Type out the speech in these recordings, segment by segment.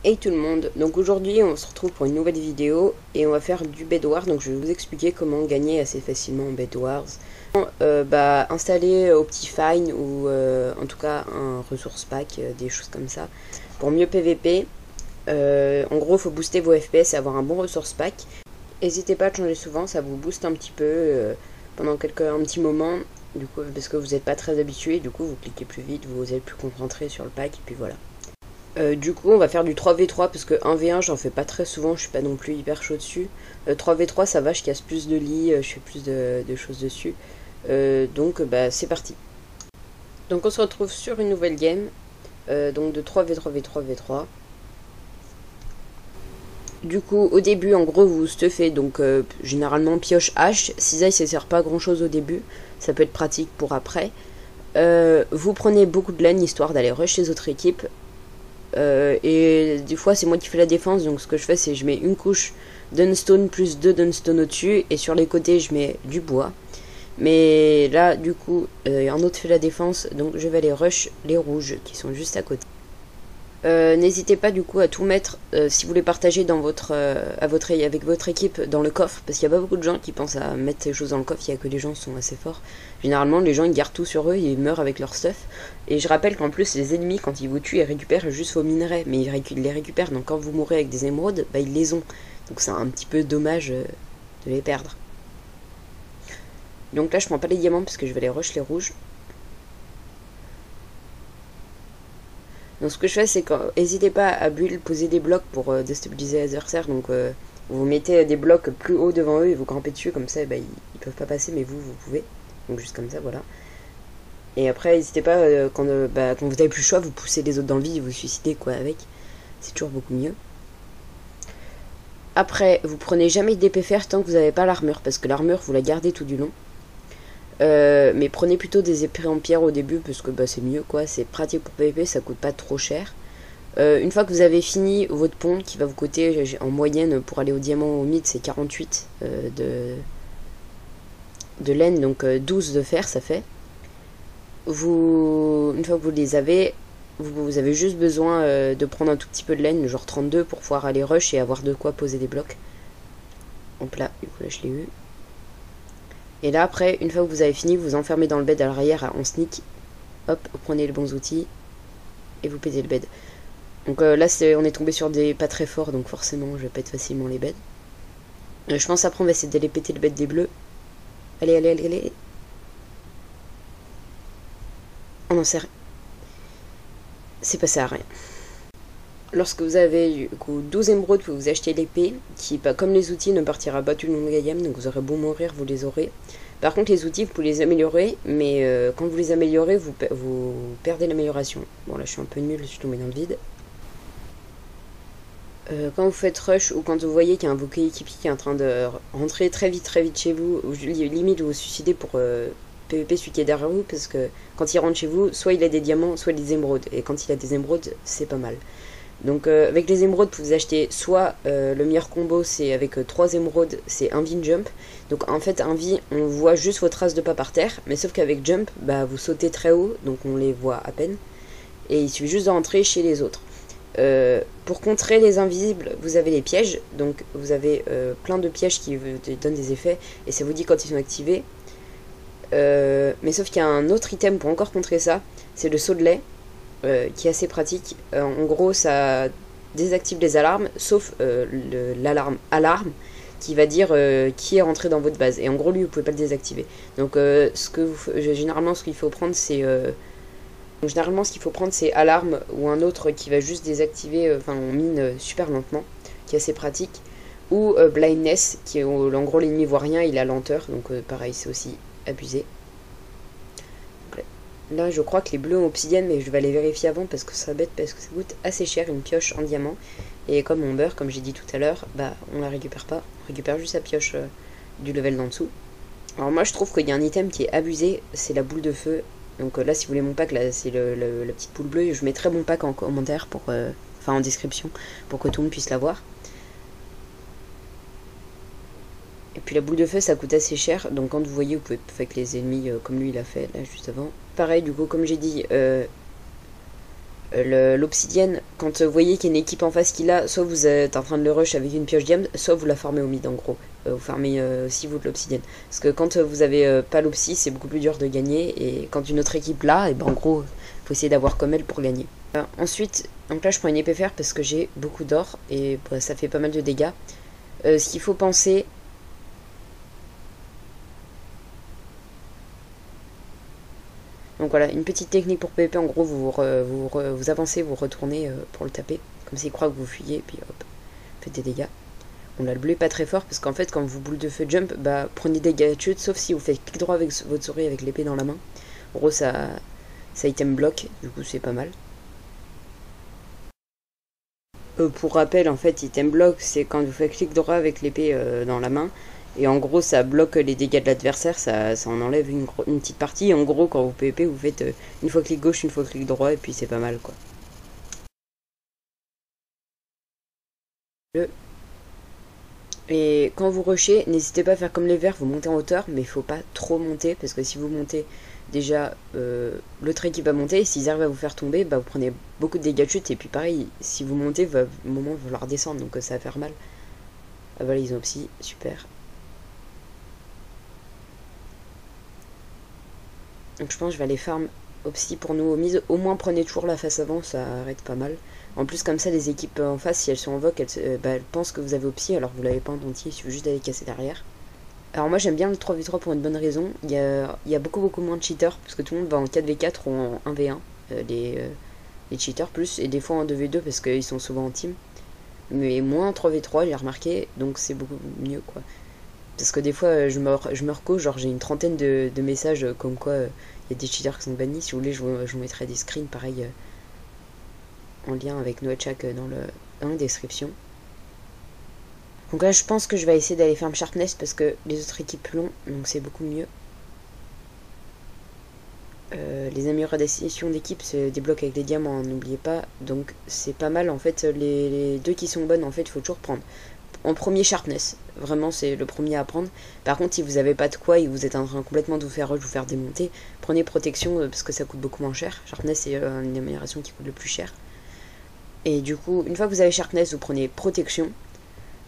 Hey tout le monde, donc aujourd'hui on se retrouve pour une nouvelle vidéo et on va faire du Bed Wars, donc je vais vous expliquer comment gagner assez facilement en Bed Wars. Installer Optifine ou en tout cas un resource pack, des choses comme ça, pour mieux PVP. En gros il faut booster vos FPS et avoir un bon resource pack. N'hésitez pas à changer souvent, ça vous booste un petit peu pendant un petit moment, du coup, parce que vous n'êtes pas très habitué, du coup vous cliquez plus vite, vous êtes plus concentré sur le pack et puis voilà. Du coup, on va faire du 3v3 parce que 1v1, j'en fais pas très souvent, je suis pas non plus hyper chaud dessus. 3v3, ça va, je casse plus de lits, je fais plus de choses dessus. C'est parti. Donc, on se retrouve sur une nouvelle game, donc de 3v3v3v3. Du coup, au début, en gros, vous stuffez, donc généralement pioche hache. Cisaille, ça sert pas à grand chose au début, ça peut être pratique pour après. Vous prenez beaucoup de laine histoire d'aller rush les autres équipes. Et des fois c'est moi qui fais la défense, donc ce que je fais c'est je mets une couche dunstone plus 2 dunstone au-dessus et sur les côtés je mets du bois. Mais là du coup un autre fait la défense, donc je vais aller rush les rouges qui sont juste à côté. N'hésitez pas du coup à tout mettre si vous voulez partager dans avec votre équipe dans le coffre, parce qu'il n'y a pas beaucoup de gens qui pensent à mettre ces choses dans le coffre, il n'y a que les gens qui sont assez forts. Généralement les gens ils gardent tout sur eux, ils meurent avec leur stuff. Et je rappelle qu'en plus les ennemis quand ils vous tuent ils récupèrent juste vos minerais, mais ils les récupèrent, donc quand vous mourrez avec des émeraudes, bah ils les ont. Donc c'est un petit peu dommage de les perdre. Donc là je prends pas les diamants parce que je vais aller rush les rouges. Donc ce que je fais c'est que n'hésitez pas à build, poser des blocs pour déstabiliser les adversaires. Donc vous mettez des blocs plus haut devant eux et vous campez dessus, comme ça ils peuvent pas passer mais vous pouvez. Donc juste comme ça, voilà. Et après n'hésitez pas quand vous avez plus le choix, vous poussez les autres dans le vide et vous suicidez quoi avec. C'est toujours beaucoup mieux. Après vous prenez jamais d'épée fer tant que vous n'avez pas l'armure, parce que l'armure vous la gardez tout du long. Mais prenez plutôt des épées en pierre au début parce que c'est mieux quoi, c'est pratique pour PvP, ça coûte pas trop cher. Une fois que vous avez fini votre pont qui va vous coûter en moyenne pour aller au diamant au mid c'est 48 de laine, donc 12 de fer ça fait. Une fois que vous les avez, vous avez juste besoin de prendre un tout petit peu de laine, genre 32 pour pouvoir aller rush et avoir de quoi poser des blocs. Hop là, du coup là je l'ai eu. Et là après, une fois que vous avez fini, vous enfermez dans le bed à l'arrière en sneak. Hop, vous prenez les bons outils et vous pétez le bed. Donc là on est tombé sur des pas très forts, donc forcément je pète facilement les beds. Je pense après on va essayer d'aller péter le bed des bleus. Allez, allez, allez, allez. Oh non, c'est passé à rien. Lorsque vous avez du coup 12 émeraudes, vous vous achetez l'épée, qui comme les outils ne partira pas tout le long de la game, donc vous aurez beau mourir, vous les aurez. Par contre les outils vous pouvez les améliorer, mais quand vous les améliorez, vous perdez l'amélioration. Bon là je suis un peu nul, je suis tombé dans le vide. Quand vous faites rush ou quand vous voyez qu'il y a un vos coéquipier qui est en train de rentrer très vite chez vous, ou limite vous vous suicidez pour PVP celui qui est derrière vous, parce que quand il rentre chez vous, soit il a des diamants, soit des émeraudes, et quand il a des émeraudes, c'est pas mal. Donc avec les émeraudes, vous achetez soit le meilleur combo, c'est avec 3 émeraudes, c'est un vie jump. Donc en fait un vie, on voit juste vos traces de pas par terre, mais sauf qu'avec jump, vous sautez très haut, donc on les voit à peine. Et il suffit juste de rentrer chez les autres. Pour contrer les invisibles, vous avez les pièges, donc vous avez plein de pièges qui vous donnent des effets, et ça vous dit quand ils sont activés. Mais sauf qu'il y a un autre item pour encore contrer ça, c'est le saut de lait. Qui est assez pratique. En gros, ça désactive les alarmes, sauf l'alarme alarme qui va dire qui est rentré dans votre base. Et en gros, lui, vous pouvez pas le désactiver. Donc, généralement, ce qu'il faut prendre, c'est alarme ou un autre qui va juste désactiver, on mine super lentement, qui est assez pratique. Ou blindness, qui est en gros l'ennemi voit rien, il a lenteur, donc pareil, c'est aussi abusé. Là, je crois que les bleus ont obsidienne, mais je vais aller vérifier avant parce que ça bête, parce que ça coûte assez cher une pioche en diamant. Et comme on meurt, comme j'ai dit tout à l'heure, on la récupère pas. On récupère juste la pioche du level d'en dessous. Alors moi, je trouve qu'il y a un item qui est abusé, c'est la boule de feu. Donc là, si vous voulez mon pack, là, c'est la petite boule bleue. Je mettrai mon pack en commentaire, en description, pour que tout le monde puisse la voir. Et puis la boule de feu ça coûte assez cher, donc quand vous voyez vous pouvez faire avec les ennemis comme lui il a fait là juste avant. Pareil du coup comme j'ai dit, L'obsidienne, quand vous voyez qu'il y a une équipe en face qui l'a, soit vous êtes en train de le rush avec une pioche diamant, soit vous la farmez au mid en gros. Vous farmez aussi vous de l'obsidienne. Parce que quand vous avez pas l'obsi, c'est beaucoup plus dur de gagner. Et quand une autre équipe l'a, et ben en gros, faut essayer d'avoir comme elle pour gagner. Ensuite, donc là je prends une épée fer parce que j'ai beaucoup d'or et bah, ça fait pas mal de dégâts. Ce qu'il faut penser, donc voilà, une petite technique pour PvP, en gros, vous avancez, vous retournez pour le taper. Comme ça, il croit que vous fuyez, et puis hop, faites des dégâts. Bon, là, le bleu est pas très fort, parce qu'en fait, quand vous boule de feu jump, bah, prenez des dégâts de chute, sauf si vous faites clic droit avec votre souris avec l'épée dans la main. En gros, ça item block, du coup, c'est pas mal. Pour rappel, en fait, item block, c'est quand vous faites clic droit avec l'épée dans la main. Et en gros, ça bloque les dégâts de l'adversaire, ça en enlève une petite partie. Et en gros, quand vous PvP, vous faites une fois clic gauche, une fois clic droit, et puis c'est pas mal, quoi. Et quand vous rushez, n'hésitez pas à faire comme les verts, vous montez en hauteur, mais il faut pas trop monter, parce que si vous montez, déjà, l'autre équipe va monter, et s'ils arrivent à vous faire tomber, bah, vous prenez beaucoup de dégâts de chute, et puis pareil, si vous montez, au moment il va falloir descendre, donc ça va faire mal. Ah voilà, ils ont psy, super. Donc je pense que je vais aller farm Opsi pour nous au mise. Au moins prenez toujours la face avant, ça arrête pas mal. En plus comme ça les équipes en face, si elles sont en voc, elles pensent que vous avez Opsi alors que vous l'avez pas en entier, il suffit juste d'aller casser derrière. Alors moi j'aime bien le 3v3 pour une bonne raison. Il y a beaucoup moins de cheaters, parce que tout le monde va en 4v4 ou en 1v1. Les cheaters plus, et des fois en 2v2 parce qu'ils sont souvent en team. Mais moins en 3v3 j'ai remarqué, donc c'est beaucoup mieux quoi. Parce que des fois, je me recouche, genre j'ai une trentaine de messages comme quoi il y a des cheaters qui sont bannis. Si vous voulez, je vous mettrai des screens pareil en lien avec NoHack dans la description. Donc là, je pense que je vais essayer d'aller faire Sharpness parce que les autres équipes l'ont, donc c'est beaucoup mieux. Les améliorations d'équipe se débloquent avec les diamants, n'oubliez pas. Donc c'est pas mal en fait. Les deux qui sont bonnes, en fait, il faut toujours prendre. En premier, Sharpness. Vraiment, c'est le premier à prendre. Par contre, si vous n'avez pas de quoi et vous êtes en train complètement de vous faire rush, vous faire démonter, prenez protection parce que ça coûte beaucoup moins cher. Sharpness, c'est une amélioration qui coûte le plus cher. Et du coup, une fois que vous avez Sharpness, vous prenez protection.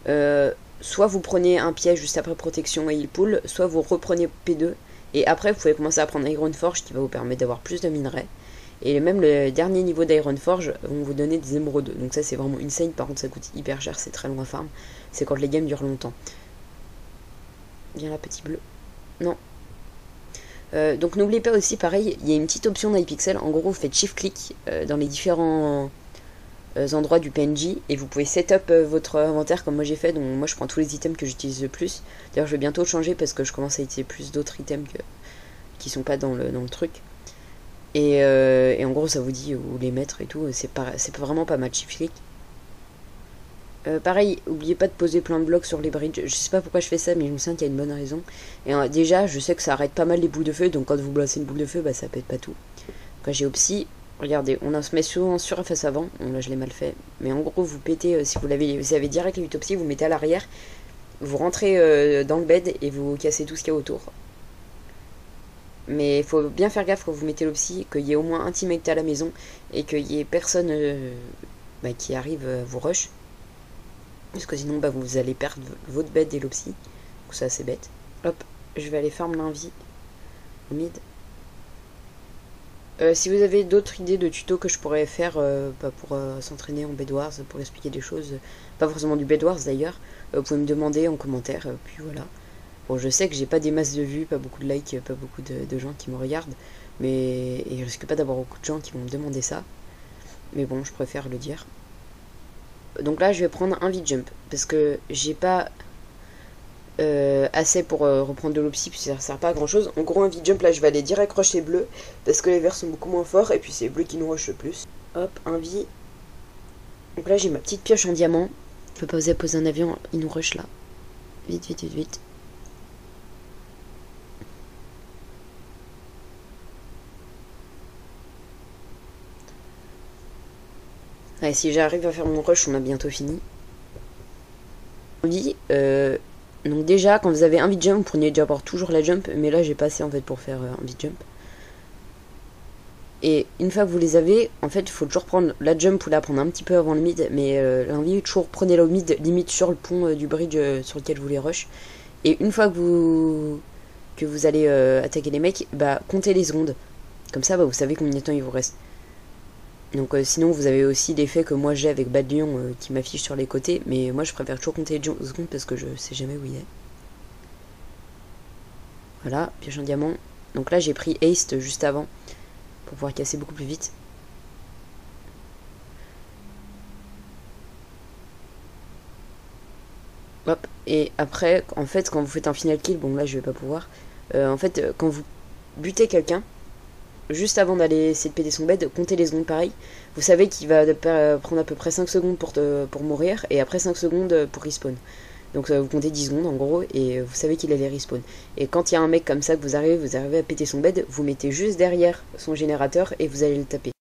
Soit vous prenez un piège juste après protection et il pull, soit vous reprenez P2. Et après, vous pouvez commencer à prendre Ironforge qui va vous permettre d'avoir plus de minerais. Et même le dernier niveau d'Ironforge vont vous donner des émeraudes. Donc ça c'est vraiment insane, par contre ça coûte hyper cher, c'est très long à farm. C'est quand les games durent longtemps. Viens là petit bleu. Non. Donc n'oubliez pas aussi, pareil, il y a une petite option dans iPixel. En gros vous faites shift click dans les différents endroits du PNJ. Et vous pouvez setup votre inventaire comme moi j'ai fait. Donc moi je prends tous les items que j'utilise le plus. D'ailleurs je vais bientôt changer parce que je commence à utiliser plus d'autres items qui sont pas dans le truc. Et en gros ça vous dit où les mettre et tout, c'est vraiment pas mal shift click. Pareil, n'oubliez pas de poser plein de blocs sur les bridges. Je sais pas pourquoi je fais ça, mais je me sens qu'il y a une bonne raison. Et déjà, je sais que ça arrête pas mal les boules de feu, donc quand vous placez une boule de feu, bah ça pète pas tout. Quand j'ai Opsi, regardez, on se met souvent sur la face avant. Bon, là je l'ai mal fait, mais en gros vous pétez, si vous avez direct les 8 Opsi, vous mettez à l'arrière, vous rentrez dans le bed et vous cassez tout ce qu'il y a autour. Mais il faut bien faire gaffe quand vous mettez l'Opsi, qu'il y ait au moins un teammate à la maison et qu'il y ait personne qui arrive à vous rush. Parce que sinon bah, vous allez perdre votre bed et l'Opsi. Donc ça c'est bête. Hop, je vais aller farm l'invie au mid. Si vous avez d'autres idées de tutos que je pourrais faire pour s'entraîner en Bedwars, pour expliquer des choses, pas forcément du Bedwars d'ailleurs, vous pouvez me demander en commentaire, puis voilà. Bon, je sais que j'ai pas des masses de vues, pas beaucoup de likes, pas beaucoup de gens qui me regardent, et je risque pas d'avoir beaucoup de gens qui vont me demander ça. Mais bon, je préfère le dire. Donc là, je vais prendre un V-Jump, parce que j'ai pas assez pour reprendre de l'Opsi, puis ça sert pas à grand chose. En gros, un V-Jump, là, je vais aller direct rush les bleus, parce que les verts sont beaucoup moins forts, et puis c'est les bleus qui nous rushent le plus. Hop, un V. Donc là, j'ai ma petite pioche en diamant. Je peux pas oser poser un avion, il nous rush là. Vite, vite, vite, vite. Ouais, si j'arrive à faire mon rush, on a bientôt fini. On dit, donc déjà, quand vous avez un vide jump, vous prenez déjà toujours la jump, mais là j'ai pas assez en fait pour faire un vide jump. Et une fois que vous les avez, en fait, il faut toujours prendre la jump ou la prendre un petit peu avant le mid, mais l'invite, toujours prenez le mid limite sur le pont du bridge sur lequel vous les rush. Et une fois que vous allez attaquer les mecs, bah comptez les secondes. Comme ça, bah, vous savez combien de temps il vous reste. Donc sinon, vous avez aussi l'effet que moi j'ai avec Bad Lion qui m'affiche sur les côtés, mais moi je préfère toujours compter les secondes parce que je sais jamais où il est. Voilà, pioche en diamant. Donc là j'ai pris haste juste avant pour pouvoir casser beaucoup plus vite. Hop, et après, en fait, quand vous faites un final kill, bon là je vais pas pouvoir, en fait, quand vous butez quelqu'un, juste avant d'aller essayer de péter son bed, comptez les secondes pareil. Vous savez qu'il va prendre à peu près 5 secondes pour mourir, et après 5 secondes pour respawn. Donc vous comptez 10 secondes en gros, et vous savez qu'il allait respawn. Et quand il y a un mec comme ça que vous arrivez à péter son bed, vous mettez juste derrière son générateur, et vous allez le taper.